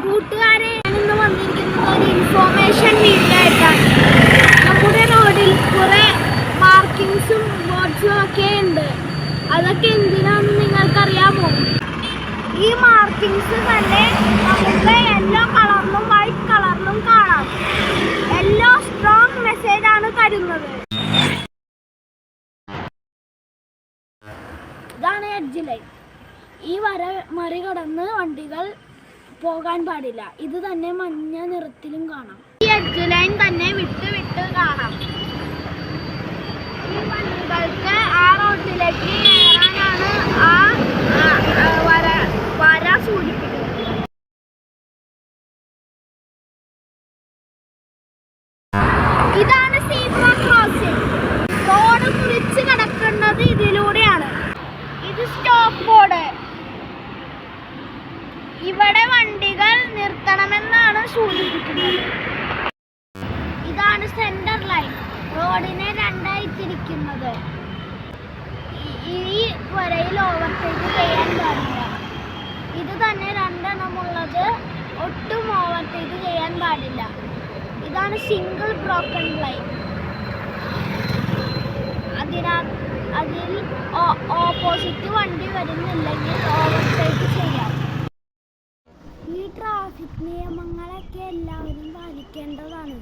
കൂട്ടുകാരെ, ഞാനിന്ന് വന്നിരിക്കുന്നത് ഒരു ഇൻഫോർമേഷൻ വീഡിയോ ആയിട്ടാണ്. നമ്മുടെ റോഡിൽ കുറെ മാർക്കിങ്സും ബോർഡ്സും ഒക്കെ ഉണ്ട്. അതൊക്കെ എന്തിനാണെന്ന് നിങ്ങൾക്കറിയാമോ? ഈ മാർക്കിങ്സ് തന്നെ നമുക്ക് യെല്ലോ കളറിലും വൈറ്റ് കളറിലും കാണാം. യെല്ലോ സ്ട്രോങ് മെസ്സേജ് ആണ് തരുന്നത്. ഇതാണ് എഡ്ജ് ലൈൻ. ഈ വര മറികടന്ന് വണ്ടികൾ പോകാൻ പാടില്ല. ഇത് തന്നെ മഞ്ഞ നിറത്തിലും കാണാം. ഈ എഡ്ജ് ലൈൻ തന്നെ വിട്ട് വിട്ട് കാണാം. ഈ വണ്ടികൾക്ക് ആ റോഡിലേക്ക് കയറാനാണ് ആ വര സൂചിപ്പിക്കുന്നത്. ഇതാണ് സീബ്ര ക്രോസിംഗ്. റോഡ് മുറിച്ച് കിടക്കുന്നത് ഇതിലൂടെയാണ്. ഇത് സ്റ്റോപ്പ് ബോർഡ്. ഇവിടെ വണ്ടികൾ നിർത്തണമെന്നാണ് സൂചിപ്പിക്കുന്നത്. ഇതാണ് സെന്റർ ലൈൻ, റോഡിനെ രണ്ടായി തിരിക്കുന്നത്. ഈ വരയിൽ ഓവർടേക്ക് ചെയ്യാൻ പാടില്ല. ഇത് തന്നെ രണ്ടെണ്ണമുള്ളത് ഒട്ടും ഓവർടേക്ക് ചെയ്യാൻ പാടില്ല. ഇതാണ് സിംഗിൾ ബ്രോക്കൺ ലൈൻ. അതിൽ ഓപ്പോസിറ്റ് വണ്ടി വരുന്നില്ലെങ്കിൽ ഓവർടേക്ക് ചെയ്യാം. ഈ ട്രാഫിക് നിയമങ്ങളൊക്കെ എല്ലാവരും പാലിക്കേണ്ടതാണ്.